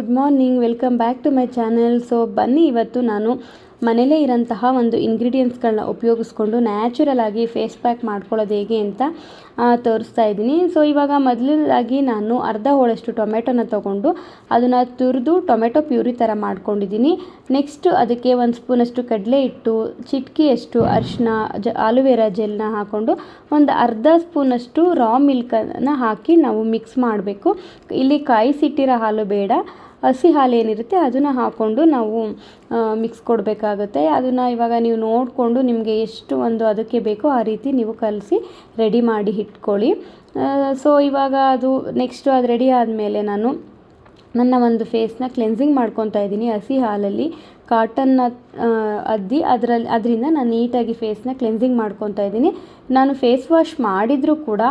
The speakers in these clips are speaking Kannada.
Good morning, welcome back to my channel. So ಬನ್ನಿ, ಇವತ್ತು ನಾನು ಮನೇಲೇ ಇರೋಂತಹ ಒಂದು ಇಂಗ್ರೀಡಿಯೆಂಟ್ಸ್ಗಳನ್ನ ಉಪಯೋಗಿಸ್ಕೊಂಡು ನ್ಯಾಚುರಲ್ ಆಗಿ ಫೇಸ್ ಪ್ಯಾಕ್ ಮಾಡ್ಕೊಳ್ಳೋದು ಹೇಗೆ ಅಂತ ತೋರಿಸ್ತಾ ಇದ್ದೀನಿ. ಸೊ ಇವಾಗ ಮೊದಲಾಗಿ ನಾನು ಅರ್ಧ ಹೋಳಷ್ಟು ಟೊಮೆಟೊನ ತೊಗೊಂಡು ಅದನ್ನು ತುರಿದು ಟೊಮೆಟೊ ಪ್ಯೂರಿ ಥರ ಮಾಡ್ಕೊಂಡಿದ್ದೀನಿ. ನೆಕ್ಸ್ಟ್ ಅದಕ್ಕೆ 1 ಸ್ಪೂನಷ್ಟು ಕಡಲೆ ಹಿಟ್ಟು, ಚಿಟಿಕೆಯಷ್ಟು ಅರಿಶಿನ, ಆಲೂವೆರಾ ಜೆಲ್ನ ಹಾಕ್ಕೊಂಡು ಒಂದು ಅರ್ಧ ಸ್ಪೂನಷ್ಟು ರಾ ಮಿಲ್ಕನ್ನು ಹಾಕಿ ನಾವು ಮಿಕ್ಸ್ ಮಾಡಬೇಕು. ಇಲ್ಲಿ ಕಾಯಿಸಿಟ್ಟಿರೋ ಹಾಲು ಬೇಡ, ಹಸಿ ಹಾಲು ಏನಿರುತ್ತೆ ಅದನ್ನು ಹಾಕ್ಕೊಂಡು ನಾವು ಮಿಕ್ಸ್ ಕೊಡಬೇಕಾಗುತ್ತೆ. ಅದನ್ನು ಇವಾಗ ನೀವು ನೋಡಿಕೊಂಡು ನಿಮಗೆ ಎಷ್ಟು ಒಂದು ಅದಕ್ಕೆ ಬೇಕೋ ಆ ರೀತಿ ನೀವು ಕಲಸಿ ರೆಡಿ ಮಾಡಿ ಇಟ್ಕೊಳ್ಳಿ. ಸೊ ಇವಾಗ ಅದು ನೆಕ್ಸ್ಟು ಅದು ರೆಡಿ ಆದಮೇಲೆ ನಾನು ನನ್ನ ಒಂದು ಫೇಸ್ನ ಕ್ಲೆನ್ಸಿಂಗ್ ಮಾಡ್ಕೊತಾ ಇದ್ದೀನಿ. ಹಸಿ ಹಾಲಲ್ಲಿ ಕಾಟನ್ನ ಅದ್ದಿ ಅದರಿಂದ ನಾನು ನೀಟಾಗಿ ಫೇಸ್ನ ಕ್ಲೆನ್ಸಿಂಗ್ ಮಾಡ್ಕೊತಾ ಇದ್ದೀನಿ. ನಾನು ಫೇಸ್ ವಾಶ್ ಮಾಡಿದರೂ ಕೂಡ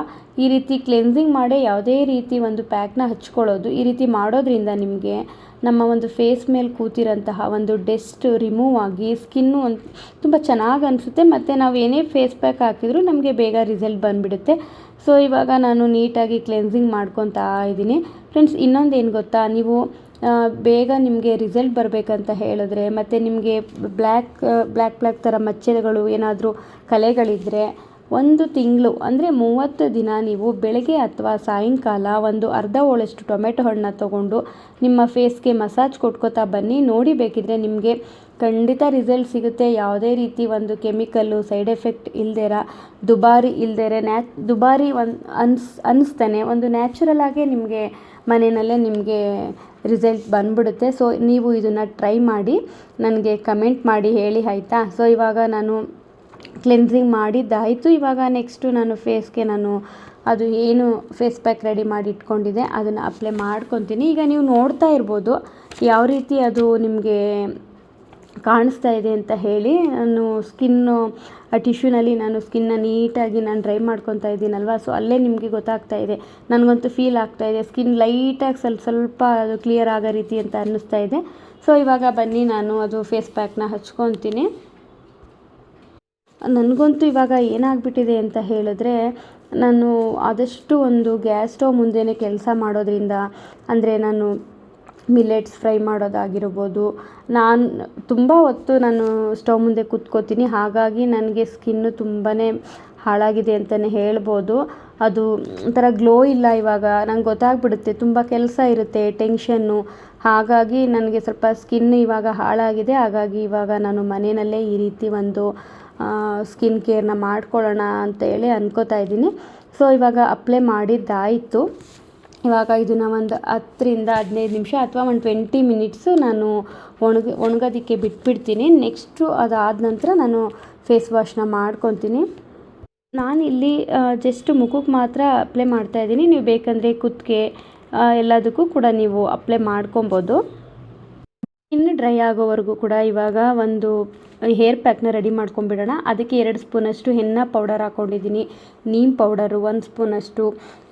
ಈ ರೀತಿ ಕ್ಲೆನ್ಸಿಂಗ್ ಮಾಡೇ ಯಾವುದೇ ರೀತಿ ಒಂದು ಪ್ಯಾಕ್ನ ಹಚ್ಕೊಳ್ಳೋದು. ಈ ರೀತಿ ಮಾಡೋದ್ರಿಂದ ನಿಮಗೆ ನಮ್ಮ ಒಂದು ಫೇಸ್ ಮೇಲೆ ಕೂತಿರೋಂತಹ ಒಂದು ಡಸ್ಟ್ ರಿಮೂವ್ ಆಗಿ ಸ್ಕಿನ್ನು ತುಂಬ ಚೆನ್ನಾಗಿ ಅನಿಸುತ್ತೆ. ಮತ್ತು ನಾವು ಏನೇ ಫೇಸ್ ಪ್ಯಾಕ್ ಹಾಕಿದರೂ ನಮಗೆ ಬೇಗ ರಿಸಲ್ಟ್ ಬಂದುಬಿಡುತ್ತೆ. ಸೊ ಇವಾಗ ನಾನು ನೀಟಾಗಿ ಕ್ಲೆನ್ಸಿಂಗ್ ಮಾಡ್ಕೊತಾ ಇದ್ದೀನಿ. ಫ್ರೆಂಡ್ಸ್, ಇನ್ನೊಂದು ಏನು ಗೊತ್ತಾ, ನೀವು ಬೇಗ ನಿಮಗೆ ರಿಸಲ್ಟ್ ಬರಬೇಕಂತ ಹೇಳಿದ್ರೆ ಮತ್ತು ನಿಮಗೆ ಬ್ಲ್ಯಾಕ್ ಥರ ಮಚ್ಚೆಗಳು ಏನಾದರೂ ಕಲೆಗಳಿದ್ದರೆ 1 ತಿಂಗಳು ಅಂದರೆ 30 ದಿನ ನೀವು ಬೆಳಗ್ಗೆ ಅಥವಾ ಸಾಯಂಕಾಲ ಒಂದು ಅರ್ಧ ಹೋಳಷ್ಟು ಟೊಮೆಟೊ ಹಣ್ಣನ್ನ ತೊಗೊಂಡು ನಿಮ್ಮ ಫೇಸ್ಗೆ ಮಸಾಜ್ ಕೊಟ್ಕೋತಾ ಬನ್ನಿ. ನೋಡಿ, ಬೇಕಿದ್ರೆ ನಿಮಗೆ ಖಂಡಿತ ರಿಸಲ್ಟ್ ಸಿಗುತ್ತೆ. ಯಾವುದೇ ರೀತಿ ಒಂದು ಕೆಮಿಕಲ್ಲು ಸೈಡ್ ಎಫೆಕ್ಟ್ ಇಲ್ದಿರ, ದುಬಾರಿ ಇಲ್ದಿರ, ದುಬಾರಿ ಅನ್ನಿಸ್ತಾನೆ ಒಂದು ನ್ಯಾಚುರಲ್ ಆಗೇ ನಿಮಗೆ ಮನೆಯಲ್ಲೇ ನಿಮಗೆ ರಿಸಲ್ಟ್ ಬಂದ್ಬಿಡುತ್ತೆ. ಸೊ ನೀವು ಇದನ್ನು ಟ್ರೈ ಮಾಡಿ ನನಗೆ ಕಮೆಂಟ್ ಮಾಡಿ ಹೇಳಿ, ಆಯಿತಾ? ಸೊ ಇವಾಗ ನಾನು ಕ್ಲೆನ್ಸಿಂಗ್ ಮಾಡಿದ್ದಾಯಿತು. ಇವಾಗ ನೆಕ್ಸ್ಟು ನಾನು ಫೇಸ್ಗೆ ಅದು ಏನು ಫೇಸ್ ಪ್ಯಾಕ್ ರೆಡಿ ಮಾಡಿ ಇಟ್ಕೊಂಡಿದ್ದೆ ಅದನ್ನು ಅಪ್ಲೈ ಮಾಡ್ಕೊತೀನಿ. ಈಗ ನೀವು ನೋಡ್ತಾ ಇರ್ಬೋದು ಯಾವ ರೀತಿ ಅದು ನಿಮಗೆ ಕಾಣಿಸ್ತಾ ಇದೆ ಅಂತ ಹೇಳಿ. ನಾನು ಟಿಶ್ಯೂನಲ್ಲಿ ನಾನು ಸ್ಕಿನ್ನ ನೀಟಾಗಿ ನಾನು ಡ್ರೈ ಮಾಡ್ಕೊತಾ ಇದ್ದೀನಲ್ವ, ಸೊ ಅಲ್ಲೇ ನಿಮಗೆ ಗೊತ್ತಾಗ್ತಾ ಇದೆ. ನನಗಂತೂ ಫೀಲ್ ಆಗ್ತಾ ಇದೆ ಸ್ಕಿನ್ ಲೈಟಾಗಿ ಸ್ವಲ್ಪ ಅದು ಕ್ಲಿಯರ್ ಆಗೋ ರೀತಿ ಅಂತ ಅನ್ನಿಸ್ತಾ ಇದೆ. ಸೊ ಇವಾಗ ಬನ್ನಿ ನಾನು ಅದು ಫೇಸ್ ಪ್ಯಾಕ್ನ ಹಚ್ಕೊತೀನಿ. ನನಗಂತೂ ಇವಾಗ ಏನಾಗ್ಬಿಟ್ಟಿದೆ ಅಂತ ಹೇಳಿದ್ರೆ, ನಾನು ಆದಷ್ಟು ಒಂದು ಗ್ಯಾಸ್ ಸ್ಟವ್ ಮುಂದೆನೇ ಕೆಲಸ ಮಾಡೋದ್ರಿಂದ, ಅಂದರೆ ನಾನು ಮಿಲೆಟ್ಸ್ ಫ್ರೈ ಮಾಡೋದಾಗಿರ್ಬೋದು, ನಾನು ತುಂಬ ಹೊತ್ತು ನಾನು ಸ್ಟವ್ ಮುಂದೆ ಕೂತ್ಕೋತೀನಿ. ಹಾಗಾಗಿ ನನಗೆ ಸ್ಕಿನ್ನು ತುಂಬಾ ಹಾಳಾಗಿದೆ ಅಂತಲೇ ಹೇಳ್ಬೋದು. ಅದು ಒಂಥರ ಗ್ಲೋ ಇಲ್ಲ. ಇವಾಗ ನಂಗೆ ಗೊತ್ತಾಗ್ಬಿಡುತ್ತೆ, ತುಂಬ ಕೆಲಸ ಇರುತ್ತೆ, ಟೆನ್ಷನ್ನು. ಹಾಗಾಗಿ ನನಗೆ ಸ್ವಲ್ಪ ಸ್ಕಿನ್ ಇವಾಗ ಹಾಳಾಗಿದೆ. ಹಾಗಾಗಿ ಇವಾಗ ನಾನು ಮನೆಯಲ್ಲೇ ಈ ರೀತಿ ಒಂದು ಸ್ಕಿನ್ ಕೇರ್ನ ಮಾಡ್ಕೊಳ್ಳೋಣ ಅಂತೇಳಿ ಅನ್ಕೋತಾ ಇದ್ದೀನಿ. ಸೊ ಇವಾಗ ಅಪ್ಲೈ ಮಾಡಿದ್ದಾಯಿತು. ಇವಾಗ ಇದನ್ನು ಒಂದು 10ರಿಂದ 15 ನಿಮಿಷ ಅಥವಾ ಒಂದು 20 ಮಿನಿಟ್ಸು ನಾನು ಒಣಗೋದಕ್ಕೆ ಬಿಟ್ಬಿಡ್ತೀನಿ. ನೆಕ್ಸ್ಟು ಅದಾದ ನಂತರ ನಾನು ಫೇಸ್ ವಾಶ್ನ ಮಾಡ್ಕೊತೀನಿ. ನಾನಿಲ್ಲಿ ಜಸ್ಟ್ ಮುಖಕ್ಕೆ ಮಾತ್ರ ಅಪ್ಲೈ ಮಾಡ್ತಾಯಿದ್ದೀನಿ. ನೀವು ಬೇಕಂದರೆ ಕುತ್ತಿಗೆ ಎಲ್ಲದಕ್ಕೂ ಕೂಡ ನೀವು ಅಪ್ಲೈ ಮಾಡ್ಕೊಬೋದು. ಇನ್ನು ಡ್ರೈ ಆಗೋವರೆಗೂ ಕೂಡ ಇವಾಗ ಒಂದು ಹೇರ್ ಪ್ಯಾಕ್ನ ರೆಡಿ ಮಾಡ್ಕೊಂಬಿಡೋಣ. ಅದಕ್ಕೆ 2 ಸ್ಪೂನಷ್ಟು ಹೆನ್ನ ಪೌಡರ್ ಹಾಕ್ಕೊಂಡಿದ್ದೀನಿ, ನೀಮ್ ಪೌಡರು 1 ಸ್ಪೂನಷ್ಟು,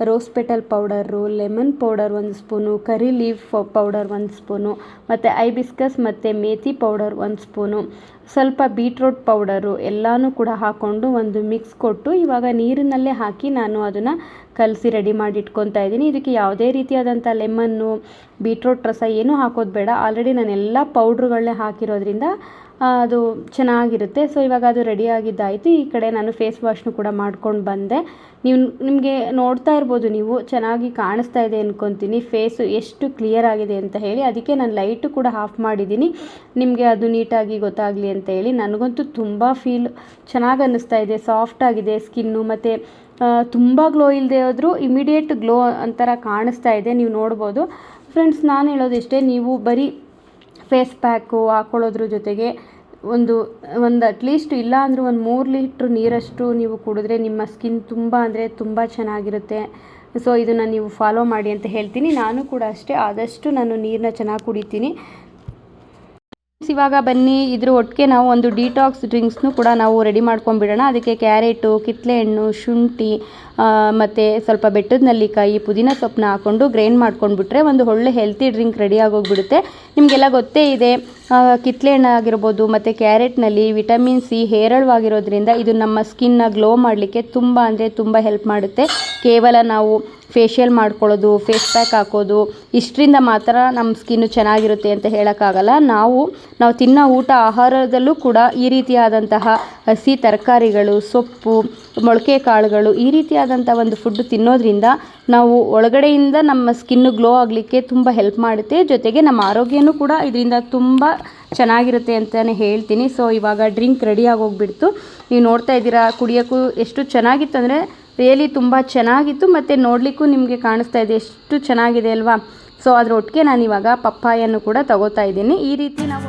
rose petal powder, lemon powder 1 spoon, curry leaf powder 1 spoon, ಮತ್ತು ಐಬಿಸ್ಕಸ್ ಮತ್ತು ಮೇಥಿ ಪೌಡರ್ 1 ಸ್ಪೂನು, ಸ್ವಲ್ಪ ಬೀಟ್ರೋಟ್ ಪೌಡರು ಎಲ್ಲನೂ ಕೂಡ ಹಾಕ್ಕೊಂಡು ಒಂದು ಮಿಕ್ಸ್ ಕೊಟ್ಟು ಇವಾಗ ನೀರಿನಲ್ಲೇ ಹಾಕಿ ನಾನು ಅದನ್ನು ಕಲಸಿ ರೆಡಿ ಮಾಡಿ ಇಟ್ಕೊತಾ ಇದ್ದೀನಿ. ಇದಕ್ಕೆ ಯಾವುದೇ ರೀತಿಯಾದಂಥ ಲೆಮನ್ನು, ಬೀಟ್ರೋಟ್ ರಸ ಏನೂ ಹಾಕೋದು ಬೇಡ. ಆಲ್ರೆಡಿ ನಾನು ಎಲ್ಲ ಪೌಡ್ರುಗಳನ್ನೇ ಹಾಕಿರೋದ್ರಿಂದ ಅದು ಚೆನ್ನಾಗಿರುತ್ತೆ. ಸೊ ಇವಾಗ ಅದು ರೆಡಿಯಾಗಿದ್ದಾಯಿತು. ಈ ಕಡೆ ನಾನು ಫೇಸ್ ವಾಶ್ನು ಕೂಡ ಮಾಡ್ಕೊಂಡು ಬಂದೆ. ನಿಮಗೆ ನೋಡ್ತಾ ಇರ್ಬೋದು, ನೀವು ಚೆನ್ನಾಗಿ ಕಾಣಿಸ್ತಾ ಇದೆ ಅಂದ್ಕೊತೀನಿ ಫೇಸು ಎಷ್ಟು ಕ್ಲಿಯರ್ ಆಗಿದೆ ಅಂತ ಹೇಳಿ. ಅದಕ್ಕೆ ನಾನು ಲೈಟು ಕೂಡ ಆಫ್ ಮಾಡಿದ್ದೀನಿ, ನಿಮಗೆ ಅದು ನೀಟಾಗಿ ಗೊತ್ತಾಗಲಿ ಅಂತ ಹೇಳಿ. ನನಗಂತೂ ತುಂಬ ಚೆನ್ನಾಗಿ ಅನ್ನಿಸ್ತಾ ಇದೆ. ಸಾಫ್ಟ್ ಆಗಿದೆ ಸ್ಕಿನ್ನು, ಮತ್ತು ತುಂಬ ಗ್ಲೋ ಇಲ್ಲದೆ ಹೋದರೂ ಇಮಿಡಿಯೇಟ್ ಗ್ಲೋ ಒಂಥರ ಕಾಣಿಸ್ತಾ ಇದೆ, ನೀವು ನೋಡ್ಬೋದು. ಫ್ರೆಂಡ್ಸ್, ನಾನು ಹೇಳೋದಿಷ್ಟೇ, ನೀವು ಬರೀ ಫೇಸ್ ಪ್ಯಾಕು ಹಾಕ್ಕೊಳ್ಳೋದ್ರ ಜೊತೆಗೆ ಒಂದು ಅಟ್ಲೀಸ್ಟ್ ಇಲ್ಲ ಅಂದರೂ ಒಂದು 3 ಲೀಟ್ರ್ ನೀರಷ್ಟು ನೀವು ಕುಡಿದ್ರೆ ನಿಮ್ಮ ಸ್ಕಿನ್ ತುಂಬ ಅಂದರೆ ತುಂಬ ಚೆನ್ನಾಗಿರುತ್ತೆ. ಸೊ ಇದನ್ನು ನೀವು ಫಾಲೋ ಮಾಡಿ ಅಂತ ಹೇಳ್ತೀನಿ. ನಾನು ಕೂಡ ಅಷ್ಟೇ, ಆದಷ್ಟು ನಾನು ನೀರನ್ನ ಚೆನ್ನಾಗಿ ಕುಡಿತೀನಿ. ಇವಾಗ ಬನ್ನಿ, ಇದ್ರ ಒಟ್ಟಿಗೆ ನಾವು ಒಂದು ಡಿಟಾಕ್ಸ್ ಡ್ರಿಂಕ್ಸ್ನು ಕೂಡ ನಾವು ರೆಡಿ ಮಾಡ್ಕೊಂಡ್ಬಿಡೋಣ. ಅದಕ್ಕೆ ಕ್ಯಾರೆಟು, ಕಿತ್ತಳೆ ಹಣ್ಣು, ಶುಂಠಿ, ಮತ್ತು ಸ್ವಲ್ಪ ಬೆಟ್ಟದ ನೆಲ್ಲಿಕಾಯಿ ಪುದೀನ ಸೊಪ್ಪನ್ನ ಹಾಕ್ಕೊಂಡು ಗ್ರೈಂಡ್ ಮಾಡ್ಕೊಂಡ್ಬಿಟ್ರೆ ಒಂದು ಒಳ್ಳೆ ಹೆಲ್ತಿ ಡ್ರಿಂಕ್ ರೆಡಿ ಆಗೋಗ್ಬಿಡುತ್ತೆ. ನಿಮಗೆಲ್ಲ ಗೊತ್ತೇ ಇದೆ, ಕಿತ್ತಳೆ ಹಣ್ಣು ಆಗಿರ್ಬೋದು ಮತ್ತು ಕ್ಯಾರೆಟ್ನಲ್ಲಿ ವಿಟಮಿನ್ ಸಿ ಹೇರಳವಾಗಿರೋದ್ರಿಂದ ಇದು ನಮ್ಮ ಸ್ಕಿನ್ನ ಗ್ಲೋ ಮಾಡಲಿಕ್ಕೆ ತುಂಬ ಅಂದರೆ ತುಂಬ ಹೆಲ್ಪ್ ಮಾಡುತ್ತೆ. ಕೇವಲ ನಾವು ಫೇಶಿಯಲ್ ಮಾಡ್ಕೊಳ್ಳೋದು, ಫೇಸ್ ಪ್ಯಾಕ್ ಹಾಕೋದು ಇಷ್ಟರಿಂದ ಮಾತ್ರ ನಮ್ಮ ಸ್ಕಿನ್ನು ಚೆನ್ನಾಗಿರುತ್ತೆ ಅಂತ ಹೇಳೋಕ್ಕಾಗಲ್ಲ. ನಾವು ತಿನ್ನೋ ಆಹಾರದಲ್ಲೂ ಕೂಡ ಈ ರೀತಿಯಾದಂತಹ ಹಸಿ ತರಕಾರಿಗಳು, ಸೊಪ್ಪು, ಮೊಳಕೆ ಕಾಳುಗಳು ಈ ರೀತಿಯಾದಂಥ ಒಂದು ಫುಡ್ ತಿನ್ನೋದ್ರಿಂದ ನಾವು ಒಳಗಡೆಯಿಂದ ನಮ್ಮ ಸ್ಕಿನ್ನು ಗ್ಲೋ ಆಗಲಿಕ್ಕೆ ತುಂಬ ಹೆಲ್ಪ್ ಮಾಡುತ್ತೆ. ಜೊತೆಗೆ ನಮ್ಮ ಆರೋಗ್ಯನೂ ಕೂಡ ಇದರಿಂದ ತುಂಬ ಚೆನ್ನಾಗಿರುತ್ತೆ ಅಂತಲೇ ಹೇಳ್ತೀನಿ. ಸೊ ಇವಾಗ ಡ್ರಿಂಕ್ ರೆಡಿ ಆಗೋಗ್ಬಿಡ್ತು. ನೀವು ನೋಡ್ತಾ ಇದ್ದೀರಾ, ಕುಡಿಯೋಕ್ಕೂ ಎಷ್ಟು ಚೆನ್ನಾಗಿತ್ತು ಅಂದರೆ ರಿಯಲಿ ತುಂಬ ಚೆನ್ನಾಗಿತ್ತು ಮತ್ತು ನೋಡಲಿಕ್ಕೂ ನಿಮಗೆ ಕಾಣಿಸ್ತಾ ಇದೆ ಎಷ್ಟು ಚೆನ್ನಾಗಿದೆ ಅಲ್ವಾ. ಸೊ ಅದರ ಒಟ್ಟಿಗೆ ನಾನು ಇವಾಗ ಪಪ್ಪಾಯನ್ನು ಕೂಡ ತಗೋತಾ ಇದ್ದೀನಿ. ಈ ರೀತಿ ನಾವು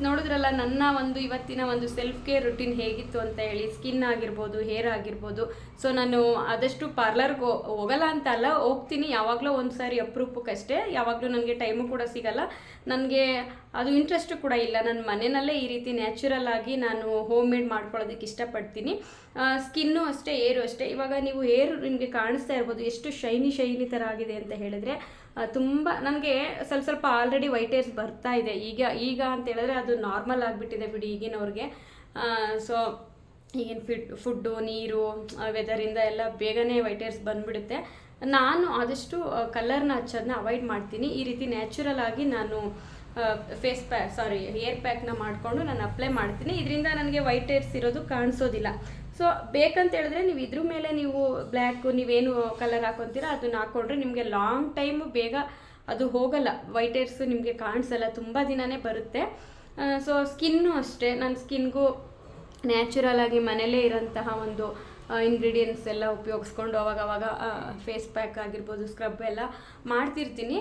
ನೋಡಿದ್ರಲ್ಲ ನನ್ನ ಒಂದು ಇವತ್ತಿನ ಒಂದು ಸೆಲ್ಫ್ ಕೇರ್ ರುಟೀನ್ ಹೇಗಿತ್ತು ಅಂತ ಹೇಳಿ. ಸ್ಕಿನ್ ಆಗಿರ್ಬೋದು, ಹೇರ್ ಆಗಿರ್ಬೋದು. ಸೊ ನಾನು ಆದಷ್ಟು ಪಾರ್ಲರ್ಗೆ ಹೋಗಲ್ಲ ಅಂತ ಅಲ್ಲ, ಹೋಗ್ತೀನಿ ಯಾವಾಗಲೂ ಒಂದು ಸಾರಿ ಅಪರೂಪಕ್ಕಷ್ಟೇ. ಯಾವಾಗಲೂ ನನಗೆ ಟೈಮು ಕೂಡ ಸಿಗಲ್ಲ, ನನಗೆ ಅದು ಇಂಟ್ರೆಸ್ಟು ಕೂಡ ಇಲ್ಲ. ನನ್ನ ಮನೆಯಲ್ಲೇ ಈ ರೀತಿ ನ್ಯಾಚುರಲ್ ಆಗಿ ನಾನು ಹೋಮ್ ಮೇಡ್ ಮಾಡ್ಕೊಳ್ಳೋದಕ್ಕೆ ಇಷ್ಟಪಡ್ತೀನಿ. ಸ್ಕಿನ್ನು ಅಷ್ಟೇ, ಹೇರು ಅಷ್ಟೇ. ಇವಾಗ ನೀವು ಹೇರ್ ನಿಮಗೆ ಕಾಣಿಸ್ತಾ ಇರ್ಬೋದು ಎಷ್ಟು ಶೈನಿ ಥರ ಆಗಿದೆ ಅಂತ ಹೇಳಿದ್ರೆ, ತುಂಬ ನನಗೆ ಸ್ವಲ್ಪ ಆಲ್ರೆಡಿ ವೈಟ್ ಹೇರ್ಸ್ ಬರ್ತಾ ಇದೆ ಈಗ ಅಂತ ಹೇಳಿದ್ರೆ ಅದು ನಾರ್ಮಲ್ ಆಗಿಬಿಟ್ಟಿದೆ ಬಿಡಿ ಈಗಿನವ್ರಿಗೆ. ಸೊ ಈಗಿನ ಫುಡ್ಡು, ನೀರು, ವೆದರಿಂದ ಎಲ್ಲ ಬೇಗನೆ ವೈಟ್ ಹೇರ್ಸ್ ಬಂದುಬಿಡುತ್ತೆ. ನಾನು ಆದಷ್ಟು ಕಲರ್ನ ಹಚ್ಚೋದನ್ನ ಅವಾಯ್ಡ್ ಮಾಡ್ತೀನಿ. ಈ ರೀತಿ ನ್ಯಾಚುರಲ್ ಆಗಿ ನಾನು ಹೇರ್ ಪ್ಯಾಕ್ನ ಮಾಡಿಕೊಂಡು ನಾನು ಅಪ್ಲೈ ಮಾಡ್ತೀನಿ. ಇದರಿಂದ ನನಗೆ ವೈಟ್ ಹೇರ್ಸ್ ಇರೋದು ಕಾಣಿಸೋದಿಲ್ಲ. ಸೊ ಬೇಕಂತ ಹೇಳಿದ್ರೆ ನೀವು ಇದ್ರ ಮೇಲೆ ನೀವು ಬ್ಲ್ಯಾಕು ನೀವೇನು ಕಲರ್ ಹಾಕೊತೀರ ಅದನ್ನ ಹಾಕ್ಕೊಂಡ್ರೆ ನಿಮಗೆ ಲಾಂಗ್ ಟೈಮು ಬೇಗ ಅದು ಹೋಗಲ್ಲ, ವೈಟ್ ಹೇರ್ಸ್ ನಿಮಗೆ ಕಾಣಿಸಲ್ಲ, ತುಂಬ ದಿನವೇ ಬರುತ್ತೆ. ಸೊ ಸ್ಕಿನ್ನು ಅಷ್ಟೇ, ನನ್ನ ಸ್ಕಿನ್ಗೂ ನ್ಯಾಚುರಲ್ ಆಗಿ ಮನೆಯಲ್ಲೇ ಇರೋಂತಹ ಒಂದು ಇಂಗ್ರೀಡಿಯೆಂಟ್ಸ್ ಎಲ್ಲ ಉಪಯೋಗಿಸ್ಕೊಂಡು ಅವಾಗವಾಗ ಫೇಸ್ ಪ್ಯಾಕ್ ಆಗಿರ್ಬೋದು, ಸ್ಕ್ರಬ್ ಎಲ್ಲ ಮಾಡ್ತಿರ್ತೀನಿ.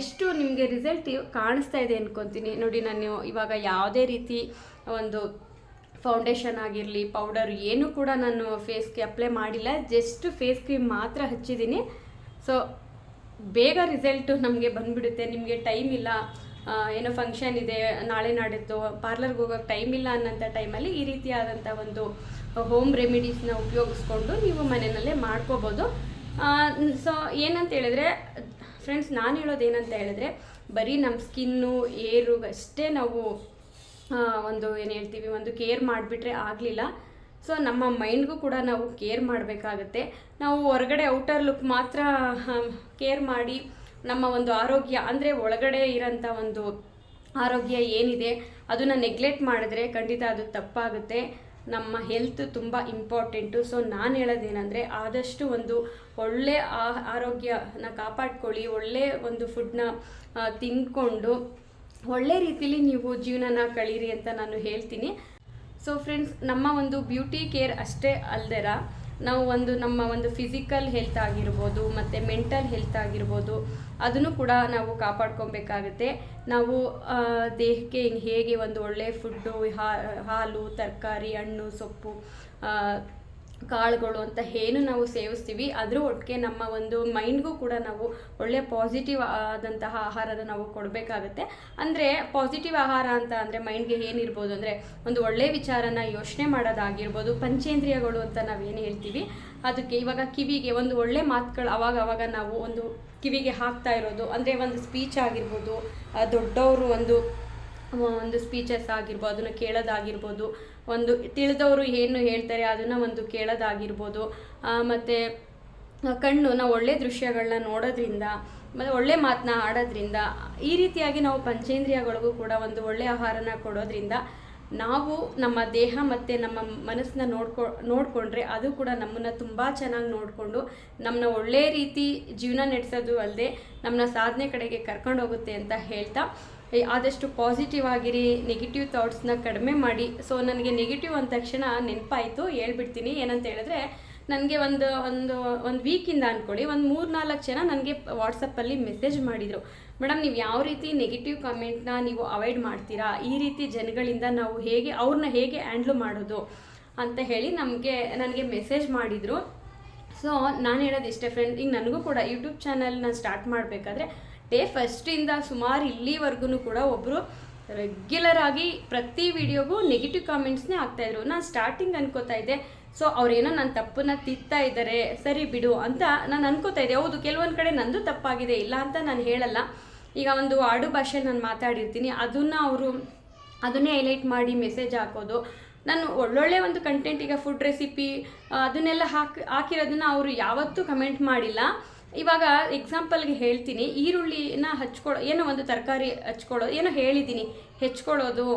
ಎಷ್ಟು ನಿಮಗೆ ರಿಸಲ್ಟ್ ಕಾಣಿಸ್ತಾ ಇದೆ ಅನ್ಕೊತೀನಿ. ನೋಡಿ, ನಾನು ಇವಾಗ ಯಾವುದೇ ರೀತಿ ಒಂದು ಫೌಂಡೇಶನ್ ಆಗಿರಲಿ, ಪೌಡರ್ ಏನೂ ಕೂಡ ನಾನು ಫೇಸ್ಗೆ ಅಪ್ಲೈ ಮಾಡಿಲ್ಲ, ಜಸ್ಟ್ ಫೇಸ್ ಕ್ರೀಮ್ ಮಾತ್ರ ಹಚ್ಚಿದ್ದೀನಿ. ಸೊ ಬೇಗ ರಿಸಲ್ಟು ನಮಗೆ ಬಂದುಬಿಡುತ್ತೆ. ನಿಮಗೆ ಟೈಮ್ ಇಲ್ಲ, ಏನೋ ಫಂಕ್ಷನ್ ಇದೆ, ನಾಳೆ ನಾಡಿದ್ದು ಪಾರ್ಲರ್ಗೆ ಹೋಗೋಕ್ಕೆ ಟೈಮ್ ಇಲ್ಲ ಅನ್ನೋಂಥ ಟೈಮಲ್ಲಿ ಈ ರೀತಿಯಾದಂಥ ಒಂದು ಹೋಮ್ ರೆಮಿಡೀಸ್ನ ಉಪಯೋಗಿಸ್ಕೊಂಡು ನೀವು ಮನೆಯಲ್ಲೇ ಮಾಡ್ಕೋಬೋದು. ಸೊ ಏನಂತ ಹೇಳಿದ್ರೆ ಫ್ರೆಂಡ್ಸ್, ನಾನು ಹೇಳೋದು ಏನಂತ ಹೇಳಿದ್ರೆ, ಬರೀ ನಮ್ಮ ಸ್ಕಿನ್ನು ಏರುಗಷ್ಟೇ ನಾವು ಒಂದು ಏನು ಹೇಳ್ತೀವಿ ಒಂದು ಕೇರ್ ಮಾಡಿಬಿಟ್ರೆ ಆಗಲಿಲ್ಲ. ಸೊ ನಮ್ಮ ಮೈಂಡ್ಗೂ ಕೂಡ ನಾವು ಕೇರ್ ಮಾಡಬೇಕಾಗತ್ತೆ. ನಾವು ಹೊರಗಡೆ ಔಟರ್ ಲುಕ್ ಮಾತ್ರ ಕೇರ್ ಮಾಡಿ ನಮ್ಮ ಒಂದು ಆರೋಗ್ಯ ಅಂದರೆ ಒಳಗಡೆ ಇರೋಂಥ ಒಂದು ಆರೋಗ್ಯ ಏನಿದೆ ಅದನ್ನು ನೆಗ್ಲೆಕ್ಟ್ ಮಾಡಿದ್ರೆ ಖಂಡಿತ ಅದು ತಪ್ಪಾಗುತ್ತೆ. ನಮ್ಮ ಹೆಲ್ತ್ ತುಂಬ ಇಂಪಾರ್ಟೆಂಟು. ಸೊ ನಾನು ಹೇಳೋದೇನೆಂದರೆ, ಆದಷ್ಟು ಒಂದು ಒಳ್ಳೆ ಆರೋಗ್ಯನ ಕಾಪಾಡ್ಕೊಳ್ಳಿ, ಒಳ್ಳೆ ಒಂದು ಫುಡ್ನ ತಿಂದ್ಕೊಂಡು ಒಳ್ಳೆ ರೀತಿಲಿ ನೀವು ಜೀವನನ ಕಳೀರಿ ಅಂತ ನಾನು ಹೇಳ್ತೀನಿ. ಸೊ ಫ್ರೆಂಡ್ಸ್, ನಮ್ಮ ಒಂದು ಬ್ಯೂಟಿ ಕೇರ್ ಅಷ್ಟೇ ಅಲ್ದೆರ ನಾವು ನಮ್ಮ ಒಂದು ಫಿಸಿಕಲ್ ಹೆಲ್ತ್ ಆಗಿರ್ಬೋದು ಮತ್ತು ಮೆಂಟಲ್ ಹೆಲ್ತ್ ಆಗಿರ್ಬೋದು ಅದನ್ನು ಕೂಡ ನಾವು ಕಾಪಾಡ್ಕೊಬೇಕಾಗುತ್ತೆ. ನಾವು ದೇಹಕ್ಕೆ ಹೇಗೆ ಒಂದು ಒಳ್ಳೆಯ ಫುಡ್ಡು, ಹಾಲು, ತರಕಾರಿ, ಹಣ್ಣು, ಸೊಪ್ಪು, ಕಾಳುಗಳು ಅಂತ ಏನು ನಾವು ಸೇವಿಸ್ತೀವಿ ಅದ್ರ ಒಟ್ಟಿಗೆ ನಮ್ಮ ಒಂದು ಮೈಂಡ್ಗೂ ಕೂಡ ನಾವು ಒಳ್ಳೆಯ ಪಾಸಿಟಿವ್ ಆದಂತಹ ಆಹಾರನ ನಾವು ಕೊಡಬೇಕಾಗುತ್ತೆ. ಅಂದರೆ ಪಾಸಿಟಿವ್ ಆಹಾರ ಅಂತ ಅಂದರೆ ಮೈಂಡ್ಗೆ ಏನಿರ್ಬೋದು ಅಂದರೆ ಒಂದು ಒಳ್ಳೆಯ ವಿಚಾರನ ಯೋಚನೆ ಮಾಡೋದಾಗಿರ್ಬೋದು, ಪಂಚೇಂದ್ರಿಯಗಳು ಅಂತ ನಾವೇನು ಹೇಳ್ತೀವಿ ಅದಕ್ಕೆ. ಇವಾಗ ಕಿವಿಗೆ ಒಂದು ಒಳ್ಳೆ ಮಾತುಗಳು ಅವಾಗ ನಾವು ಒಂದು ಕಿವಿಗೆ ಹಾಕ್ತಾ ಇರೋದು, ಅಂದರೆ ಒಂದು ಸ್ಪೀಚ್ ಆಗಿರ್ಬೋದು, ದೊಡ್ಡವರು ಒಂದು ಸ್ಪೀಚಸ್ ಆಗಿರ್ಬೋದು ಅದನ್ನು ಕೇಳೋದಾಗಿರ್ಬೋದು, ಒಂದು ತಿಳಿದವರು ಏನು ಹೇಳ್ತಾರೆ ಅದನ್ನು ಒಂದು ಕೇಳೋದಾಗಿರ್ಬೋದು, ಮತ್ತು ಕಣ್ಣು ನಾವು ಒಳ್ಳೆ ದೃಶ್ಯಗಳನ್ನ ನೋಡೋದ್ರಿಂದ ಮತ್ತು ಒಳ್ಳೆ ಮಾತನ್ನ ಆಡೋದ್ರಿಂದ ಈ ರೀತಿಯಾಗಿ ನಾವು ಪಂಚೇಂದ್ರಿಯಗಳಿಗೂ ಕೂಡ ಒಂದು ಒಳ್ಳೆಯ ಆಹಾರನ ಕೊಡೋದ್ರಿಂದ ನಾವು ನಮ್ಮ ದೇಹ ಮತ್ತು ನಮ್ಮ ಮನಸ್ಸನ್ನ ನೋಡಿಕೊಂಡ್ರೆ ಅದು ಕೂಡ ನಮ್ಮನ್ನು ತುಂಬ ಚೆನ್ನಾಗಿ ನೋಡಿಕೊಂಡು ನಮ್ಮನ್ನ ಒಳ್ಳೆಯ ರೀತಿ ಜೀವನ ನಡೆಸೋದು ಅಲ್ಲದೆ ನಮ್ಮನ್ನ ಸಾಧನೆ ಕಡೆಗೆ ಕರ್ಕೊಂಡು ಹೋಗುತ್ತೆ ಅಂತ ಹೇಳ್ತಾ, ಆದಷ್ಟು ಪಾಸಿಟಿವ್ ಆಗಿರಿ, ನೆಗೆಟಿವ್ ಥಾಟ್ಸ್ನ ಕಡಿಮೆ ಮಾಡಿ. ಸೊ ನನಗೆ ನೆಗೆಟಿವ್ ಅಂದ ತಕ್ಷಣ ನೆನಪಾಯಿತು, ಹೇಳ್ಬಿಡ್ತೀನಿ. ಏನಂತ ಹೇಳಿದ್ರೆ ನನಗೆ ಒಂದು ವೀಕಿಂದ ಅಂದ್ಕೊಳ್ಳಿ ಒಂದು 3-4 ಜನ ನನಗೆ ವಾಟ್ಸಪ್ಪಲ್ಲಿ ಮೆಸೇಜ್ ಮಾಡಿದರು, ಮೇಡಮ್ ನೀವು ಯಾವ ರೀತಿ ನೆಗೆಟಿವ್ ಕಮೆಂಟ್ನ ನೀವು ಅವಾಯ್ಡ್ ಮಾಡ್ತೀರಾ, ಈ ರೀತಿ ಜನಗಳಿಂದ ನಾವು ಅವ್ರನ್ನ ಹೇಗೆ ಹ್ಯಾಂಡ್ಲ್ ಮಾಡೋದು ಅಂತ ಹೇಳಿ ನನಗೆ ಮೆಸೇಜ್ ಮಾಡಿದರು. ಸೊ ನಾನು ಹೇಳೋದು ಇಷ್ಟೇ ಫ್ರೆಂಡ್, ಈಗ ನನಗೂ ಕೂಡ ಯೂಟ್ಯೂಬ್ ಚಾನಲ್ನ ಸ್ಟಾರ್ಟ್ ಮಾಡಬೇಕಾದ್ರೆ ಡೇ ಫಸ್ಟಿಂದ ಸುಮಾರು ಇಲ್ಲಿವರೆಗೂ ಕೂಡ ಒಬ್ಬರು ರೆಗ್ಯುಲರ್ ಆಗಿ ಪ್ರತಿ ವಿಡಿಯೋಗೂ ನೆಗೆಟಿವ್ ಕಾಮೆಂಟ್ಸ್ನೇ ಆಗ್ತಾಯಿದ್ರು. ನಾನು ಸ್ಟಾರ್ಟಿಂಗ್ ಅನ್ಕೋತಾ ಇದ್ದೆ, ಸೊ ಅವ್ರೇನೋ ನನ್ನ ತಪ್ಪನ್ನ ತಿತ್ತಾ ಇದ್ದಾರೆ, ಸರಿ ಬಿಡು ಅಂತ ನಾನು ಅನ್ಕೋತಾ ಇದ್ದೆ. ಹೌದು, ಕೆಲವೊಂದು ಕಡೆ ನಂದು ತಪ್ಪಾಗಿದೆ, ಇಲ್ಲ ಅಂತ ನಾನು ಹೇಳಲ್ಲ. ಈಗ ಒಂದು ಆಡು ಭಾಷೆಯಲ್ಲಿ ನಾನು ಮಾತಾಡಿರ್ತೀನಿ, ಅದನ್ನೇ ಹೈಲೈಟ್ ಮಾಡಿ ಮೆಸೇಜ್ ಹಾಕೋದು. ನಾನು ಒಳ್ಳೊಳ್ಳೆ ಒಂದು ಕಂಟೆಂಟ್, ಈಗ ಫುಡ್ ರೆಸಿಪಿ ಅದನ್ನೆಲ್ಲ ಹಾಕಿರೋದನ್ನ ಅವರು ಯಾವತ್ತೂ ಕಮೆಂಟ್ ಮಾಡಿಲ್ಲ. ಇವಾಗ ಎಕ್ಸಾಂಪಲ್ಗೆ ಹೇಳ್ತೀನಿ, ಈರುಳ್ಳಿನ ಏನೋ ಒಂದು ತರಕಾರಿ ಏನೋ ಹೇಳಿದ್ದೀನಿ, ಹೆಚ್ಕೊಳ್ಳೋದು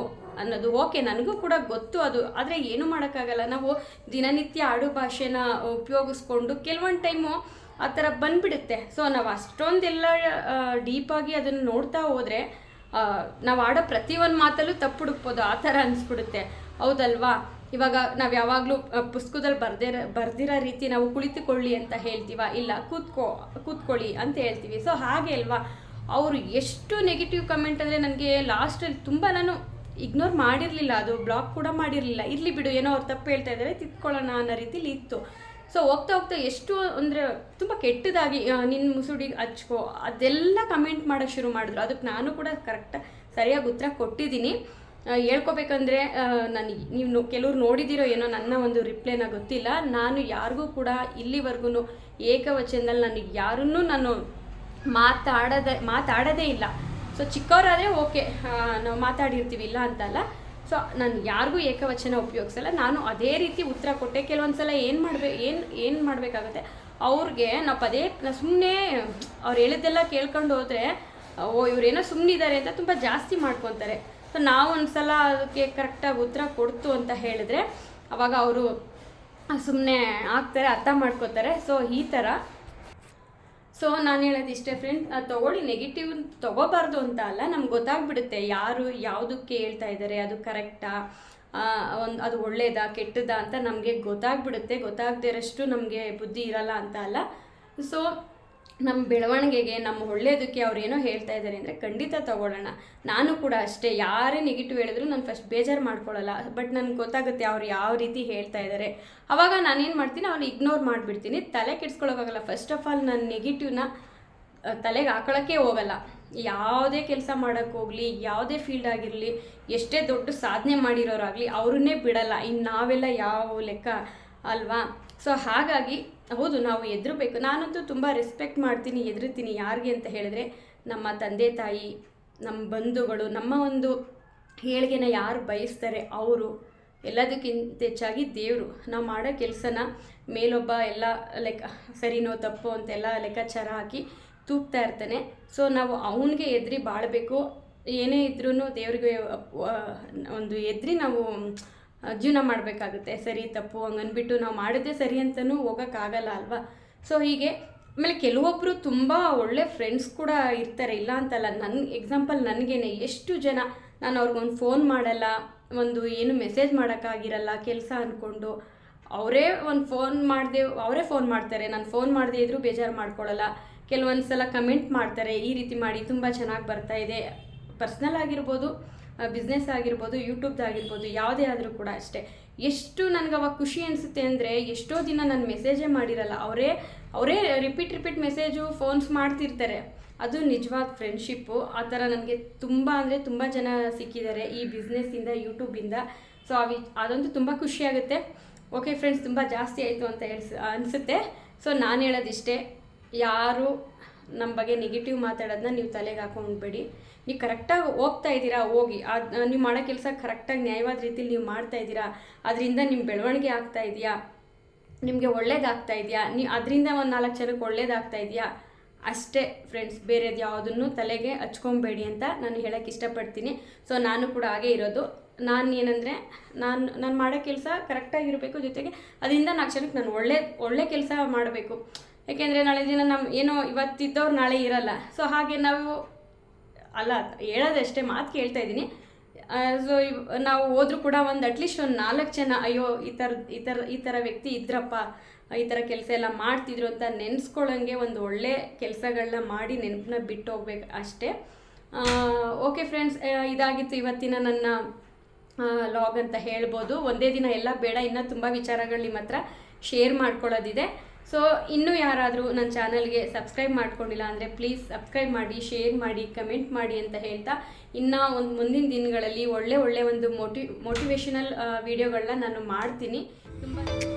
ಅನ್ನೋದು ಓಕೆ, ನನಗೂ ಕೂಡ ಗೊತ್ತು ಅದು. ಆದರೆ ಏನೂ ಮಾಡೋಕ್ಕಾಗಲ್ಲ, ನಾವು ದಿನನಿತ್ಯ ಆಡು ಭಾಷೆನ ಉಪಯೋಗಿಸ್ಕೊಂಡು ಕೆಲವೊಂದು ಟೈಮು ಆ ಥರ ಬಂದುಬಿಡುತ್ತೆ. ಸೊ ನಾವು ಅಷ್ಟೊಂದೆಲ್ಲ ಡೀಪಾಗಿ ಅದನ್ನು ನೋಡ್ತಾ ಹೋದರೆ ನಾವು ಆಡೋ ಪ್ರತಿಯೊಂದು ಮಾತಲ್ಲೂ ತಪ್ಪು ಹುಡುಕ್ಬೋದು, ಆ ಥರ ಅನಿಸ್ಬಿಡುತ್ತೆ. ಹೌದಲ್ವಾ? ಇವಾಗ ನಾವು ಯಾವಾಗಲೂ ಪುಸ್ತಕದಲ್ಲಿ ಬರ್ದಿರೋ ರೀತಿ ನಾವು ಕುಳಿತುಕೊಳ್ಳಿ ಅಂತ ಹೇಳ್ತೀವ, ಇಲ್ಲ ಕೂತ್ಕೊಳ್ಳಿ ಅಂತ ಹೇಳ್ತೀವಿ. ಸೊ ಹಾಗೆ ಅಲ್ವಾ, ಅವರು ಎಷ್ಟು ನೆಗೆಟಿವ್ ಕಮೆಂಟ್ ಅಂದರೆ ನನಗೆ ಲಾಸ್ಟಲ್ಲಿ ತುಂಬ ನಾನು ಇಗ್ನೋರ್ ಮಾಡಿರಲಿಲ್ಲ, ಅದು ಬ್ಲಾಕ್ ಕೂಡ ಮಾಡಿರಲಿಲ್ಲ. ಇರಲಿ ಬಿಡು, ಏನೋ ಅವ್ರು ತಪ್ಪು ಹೇಳ್ತಾ ಇದ್ದಾರೆ, ತಿತ್ಕೊಳ್ಳೋಣ ಅನ್ನೋ ರೀತಿಲಿ ಇತ್ತು. ಸೊ ಹೋಗ್ತಾ ಎಷ್ಟು ಅಂದರೆ ತುಂಬ ಕೆಟ್ಟದಾಗಿ ನಿನ್ನ ಮುಸುಡಿಗೆ ಹಚ್ಕೋ ಅದೆಲ್ಲ ಕಮೆಂಟ್ ಮಾಡೋಕ್ಕೆ ಶುರು ಮಾಡಿದ್ರು. ಅದಕ್ಕೆ ನಾನು ಕೂಡ ಸರಿಯಾಗಿ ಉತ್ತರ ಕೊಟ್ಟಿದ್ದೀನಿ. ಹೇಳ್ಕೊಬೇಕಂದ್ರೆ ನೀವು ಕೆಲವ್ರು ನೋಡಿದಿರೋ ಏನೋ ನನ್ನ ಒಂದು ರಿಪ್ಲೈನ ಗೊತ್ತಿಲ್ಲ. ನಾನು ಯಾರಿಗೂ ಕೂಡ ಇಲ್ಲಿವರೆಗೂ ಏಕವಚನದಲ್ಲಿ ನನಗೆ ಯಾರನ್ನೂ ನಾನು ಮಾತಾಡೋದೇ ಇಲ್ಲ. ಸೊ ಚಿಕ್ಕವರಾದರೆ ಓಕೆ, ನಾವು ಮಾತಾಡಿರ್ತೀವಿ, ಇಲ್ಲ ಅಂತಲ್ಲ. ಸೊ ನಾನು ಯಾರಿಗೂ ಏಕವಚನ ಉಪಯೋಗಿಸಲ್ಲ. ನಾನು ಅದೇ ರೀತಿ ಉತ್ತರ ಕೊಟ್ಟೆ. ಕೆಲವೊಂದು ಸಲ ಏನು ಮಾಡಬೇಕಾಗುತ್ತೆ, ಅವ್ರಿಗೆ ನಾವು ಸುಮ್ಮನೆ ಅವ್ರು ಹೇಳಿದ್ದೆಲ್ಲ ಕೇಳ್ಕೊಂಡು ಹೋದರೆ ಇವರೇನೋ ಸುಮ್ಮನಿದ್ದಾರೆ ಅಂತ ತುಂಬ ಜಾಸ್ತಿ ಮಾಡ್ಕೊತಾರೆ. ಸೊ ನಾವು ಒಂದು ಸಲ ಅದಕ್ಕೆ ಕರೆಕ್ಟಾಗಿ ಉತ್ತರ ಕೊಡ್ತು ಅಂತ ಹೇಳಿದ್ರೆ ಅವಾಗ ಅವರು ಸುಮ್ಮನೆ ಆಗ್ತಾರೆ, ಅರ್ಥ ಮಾಡ್ಕೋತಾರೆ. ಸೊ ಈ ಥರ. ಸೊ ನಾನು ಹೇಳೋದು ಇಷ್ಟೇ ಫ್ರೆಂಡ್ಸ್, ತೊಗೊಳ್ಳಿ, ನೆಗೆಟಿವ್ ತೊಗೋಬಾರ್ದು ಅಂತ ಅಲ್ಲ, ನಮ್ಗೆ ಗೊತ್ತಾಗ್ಬಿಡುತ್ತೆ ಯಾರು ಯಾವುದಕ್ಕೆ ಹೇಳ್ತಾ ಇದ್ದಾರೆ, ಅದು ಕರೆಕ್ಟಾ, ಅದು ಒಳ್ಳೇದಾ ಕೆಟ್ಟದಾ ಅಂತ ನಮಗೆ ಗೊತ್ತಾಗ್ಬಿಡುತ್ತೆ. ಗೊತ್ತಾಗದೇ ಇರೋಷ್ಟು ನಮಗೆ ಬುದ್ಧಿ ಇರಲ್ಲ ಅಂತ ಅಲ್ಲ. ಸೊ ನಮ್ಮ ಬೆಳವಣಿಗೆಗೆ, ನಮ್ಮ ಒಳ್ಳೆಯದಕ್ಕೆ ಅವ್ರು ಏನೋ ಹೇಳ್ತಾ ಇದ್ದಾರೆ ಅಂದರೆ ಖಂಡಿತ ತೊಗೊಳ್ಳೋಣ. ನಾನು ಕೂಡ ಅಷ್ಟೇ, ಯಾರೇ ನೆಗೆಟಿವ್ ಹೇಳಿದ್ರು ನಾನು ಫಸ್ಟ್ ಬೇಜಾರು ಮಾಡ್ಕೊಳ್ಳಲ್ಲ. ಬಟ್ ನನಗೆ ಗೊತ್ತಾಗುತ್ತೆ ಅವ್ರು ಯಾವ ರೀತಿ ಹೇಳ್ತಾ ಇದ್ದಾರೆ. ಆವಾಗ ನಾನೇನು ಮಾಡ್ತೀನಿ, ಅವ್ನು ಇಗ್ನೋರ್ ಮಾಡಿಬಿಡ್ತೀನಿ, ತಲೆ ಕೆಡ್ಸ್ಕೊಳ್ಳೋಕ್ಕಾಗಲ್ಲ. ಫಸ್ಟ್ ಆಫ್ ಆಲ್ ನಾನು ನೆಗೆಟಿವ್ನ ತಲೆಗೆ ಹಾಕೊಳ್ಳೋಕ್ಕೆ ಹೋಗಲ್ಲ. ಯಾವುದೇ ಕೆಲಸ ಮಾಡೋಕ್ಕೆ ಹೋಗಲಿ, ಯಾವುದೇ ಫೀಲ್ಡ್ ಆಗಿರಲಿ, ಎಷ್ಟೇ ದೊಡ್ಡ ಸಾಧನೆ ಮಾಡಿರೋರಾಗಲಿ ಅವ್ರನ್ನೇ ಬಿಡಲ್ಲ. ಇನ್ನು ನಾವೆಲ್ಲ ಯಾವ ಲೆಕ್ಕ ಅಲ್ವಾ? ಸೊ ಹಾಗಾಗಿ ಹೌದು, ನಾವು ಎದುರಬೇಕು. ನಾನಂತೂ ತುಂಬ ರೆಸ್ಪೆಕ್ಟ್ ಮಾಡ್ತೀನಿ, ಎದುರುತ್ತೀನಿ. ಯಾರಿಗೆ ಅಂತ ಹೇಳಿದ್ರೆ ನಮ್ಮ ತಂದೆ ತಾಯಿ, ನಮ್ಮ ಬಂಧುಗಳು, ನಮ್ಮ ಒಂದು ಏಳಿಗೆನ ಯಾರು ಬಯಸ್ತಾರೆ ಅವರು, ಎಲ್ಲದಕ್ಕಿಂತ ಹೆಚ್ಚಾಗಿ ದೇವರು. ನಾವು ಮಾಡೋ ಕೆಲಸನ ಮೇಲೊಬ್ಬ ಎಲ್ಲ ಸರಿನೋ ತಪ್ಪೋ ಅಂತೆಲ್ಲ ಲೆಕ್ಕಾಚಾರ ಹಾಕಿ ತೂಗ್ತಾ ಇರ್ತಾನೆ. ಸೊ ನಾವು ಅವನಿಗೆ ಎದುರಿ ಬಾಳಬೇಕು. ಏನೇ ಇದ್ರೂ ದೇವ್ರಿಗೆ ಒಂದು ಎದುರಿ ನಾವು ಜೀವನ ಮಾಡಬೇಕಾಗುತ್ತೆ. ಸರಿ ತಪ್ಪು ಹಂಗನ್ಬಿಟ್ಟು ನಾವು ಮಾಡಿದ್ದೆ ಸರಿ ಅಂತಲೂ ಹೋಗೋಕ್ಕಾಗಲ್ಲ ಅಲ್ವಾ? ಸೊ ಹೀಗೆ. ಆಮೇಲೆ ಕೆಲವೊಬ್ಬರು ತುಂಬ ಒಳ್ಳೆ ಫ್ರೆಂಡ್ಸ್ ಕೂಡ ಇರ್ತಾರೆ, ಇಲ್ಲ ಅಂತಲ್ಲ. ಎಕ್ಸಾಂಪಲ್ ನನಗೇನೆ ಎಷ್ಟು ಜನ, ನಾನು ಅವ್ರಿಗೊಂದು ಫೋನ್ ಮಾಡಲ್ಲ, ಒಂದು ಏನು ಮೆಸೇಜ್ ಮಾಡೋಕ್ಕಾಗಿರಲ್ಲ ಕೆಲಸ ಅಂದ್ಕೊಂಡು, ಅವರೇ ಫೋನ್ ಮಾಡ್ತಾರೆ. ನಾನು ಫೋನ್ ಮಾಡದೇ ಇದ್ದರೂ ಬೇಜಾರು ಮಾಡ್ಕೊಳ್ಳಲ್ಲ. ಕೆಲವೊಂದು ಸಲ ಕಮೆಂಟ್ ಮಾಡ್ತಾರೆ, ಈ ರೀತಿ ಮಾಡಿ ತುಂಬ ಚೆನ್ನಾಗಿ ಬರ್ತಾಯಿದೆ. ಪರ್ಸ್ನಲ್ ಆಗಿರ್ಬೋದು, ಬಿಸ್ನೆಸ್ ಆಗಿರ್ಬೋದು, ಯೂಟ್ಯೂಬ್ದಾಗಿರ್ಬೋದು, ಯಾವುದೇ ಆದರೂ ಕೂಡ ಅಷ್ಟೇ. ಎಷ್ಟು ನನಗೆ ಅವಾಗ ಖುಷಿ ಅನಿಸುತ್ತೆ ಅಂದರೆ, ಎಷ್ಟೋ ದಿನ ನಾನು ಮೆಸೇಜೇ ಮಾಡಿರಲ್ಲ, ಅವರೇ ರಿಪೀಟ್ ಮೆಸೇಜು ಫೋನ್ಸ್ ಮಾಡ್ತಿರ್ತಾರೆ. ಅದು ನಿಜವಾದ ಫ್ರೆಂಡ್ಶಿಪ್ಪು. ಆ ಥರ ನನಗೆ ತುಂಬ ಅಂದರೆ ತುಂಬ ಜನ ಸಿಕ್ಕಿದ್ದಾರೆ ಈ ಬಿಸ್ನೆಸ್ಸಿಂದ, ಯೂಟ್ಯೂಬಿಂದ. ಸೊ ಅದಂತೂ ತುಂಬ ಖುಷಿಯಾಗುತ್ತೆ. ಓಕೆ ಫ್ರೆಂಡ್ಸ್, ತುಂಬ ಜಾಸ್ತಿ ಆಯಿತು ಅಂತ ಅನಿಸುತ್ತೆ. ಸೊ ನಾನು ಹೇಳೋದಿಷ್ಟೇ, ಯಾರು ನಮ್ಮ ಬಗ್ಗೆ ನೆಗೆಟಿವ್ ಮಾತಾಡೋದನ್ನ ನೀವು ತಲೆಗೆ ಹಾಕೊಂಡ್ಬೇಡಿ. ನೀವು ಕರೆಕ್ಟಾಗಿ ಹೋಗ್ತಾ ಇದ್ದೀರಾ, ಹೋಗಿ ನೀವು ಮಾಡೋ ಕೆಲಸ ಕರೆಕ್ಟಾಗಿ ನ್ಯಾಯವಾದ ರೀತಿಲಿ ನೀವು ಮಾಡ್ತಾ ಇದ್ದೀರಾ, ಅದರಿಂದ ನಿಮ್ಮ ಬೆಳವಣಿಗೆ ಆಗ್ತಾ ಇದೆಯಾ, ನಿಮಗೆ ಒಳ್ಳೇದಾಗ್ತಾ ಇದೆಯಾ, ನೀವು ಅದರಿಂದ ಒಂದು 4 ಜನಕ್ಕೆ ಒಳ್ಳೇದಾಗ್ತಾ ಇದೆಯಾ, ಅಷ್ಟೇ ಫ್ರೆಂಡ್ಸ್. ಬೇರೆದು ಯಾವುದನ್ನು ತಲೆಗೆ ಹಚ್ಕೊಬೇಡಿ ಅಂತ ನಾನು ಹೇಳೋಕ್ಕೆ ಇಷ್ಟಪಡ್ತೀನಿ. ಸೊ ನಾನು ಕೂಡ ಹಾಗೇ ಇರೋದು. ನಾನು ಏನಂದರೆ, ನಾನು ಮಾಡೋ ಕೆಲಸ ಕರೆಕ್ಟಾಗಿರಬೇಕು, ಜೊತೆಗೆ ಅದರಿಂದ 4 ಜನಕ್ಕೆ ನಾನು ಒಳ್ಳೆ ಕೆಲಸ ಮಾಡಬೇಕು. ಯಾಕೆಂದರೆ ನಾಳೆ ದಿನ ಏನೋ ಇವತ್ತಿದ್ದವ್ರು ನಾಳೆ ಇರಲ್ಲ. ಸೊ ಹಾಗೆ ನಾವು ಅಲ್ಲ ಹೇಳೋದಷ್ಟೇ, ಮಾತು ಕೇಳ್ತಾ ಇದ್ದೀನಿ. ಸೊ ನಾವು ಹೋದ್ರೂ ಕೂಡ ಅಟ್ಲೀಸ್ಟ್ ಒಂದು 4 ಜನ ಅಯ್ಯೋ ಈ ಥರ ವ್ಯಕ್ತಿ ಇದ್ರಪ್ಪ, ಈ ಥರ ಕೆಲಸ ಎಲ್ಲ ಮಾಡ್ತಿದ್ರು ಅಂತ ನೆನೆಸ್ಕೊಳ್ಳೋಂಗೆ ಒಂದು ಒಳ್ಳೆ ಕೆಲಸಗಳನ್ನ ಮಾಡಿ ನೆನಪನ್ನ ಬಿಟ್ಟು ಹೋಗ್ಬೇಕು ಅಷ್ಟೇ. ಓಕೆ ಫ್ರೆಂಡ್ಸ್, ಇದಾಗಿತ್ತು ಇವತ್ತಿನ ನನ್ನ ಲಾಗ್ ಅಂತ ಹೇಳ್ಬೋದು. ಒಂದೇ ದಿನ ಎಲ್ಲ ಬೇಡ, ಇನ್ನೂ ತುಂಬ ವಿಚಾರಗಳು ನಿಮ್ಮ ಹತ್ರ ಶೇರ್ ಮಾಡ್ಕೊಳ್ಳೋದಿದೆ. ಸೊ ಇನ್ನೂ ಯಾರಾದರೂ ನನ್ನ ಚಾನಲ್ಗೆ ಸಬ್ಸ್ಕ್ರೈಬ್ ಮಾಡ್ಕೊಂಡಿಲ್ಲ ಅಂದರೆ ಪ್ಲೀಸ್ ಸಬ್ಸ್ಕ್ರೈಬ್ ಮಾಡಿ, ಶೇರ್ ಮಾಡಿ, ಕಮೆಂಟ್ ಮಾಡಿ ಅಂತ ಹೇಳ್ತಾ, ಇನ್ನು ಮುಂದಿನ ದಿನಗಳಲ್ಲಿ ಒಳ್ಳೆ ಒಂದು ಮೋಟಿವೇಶನಲ್ ವೀಡಿಯೋಗಳನ್ನ ನಾನು ಮಾಡ್ತೀನಿ. ತುಂಬ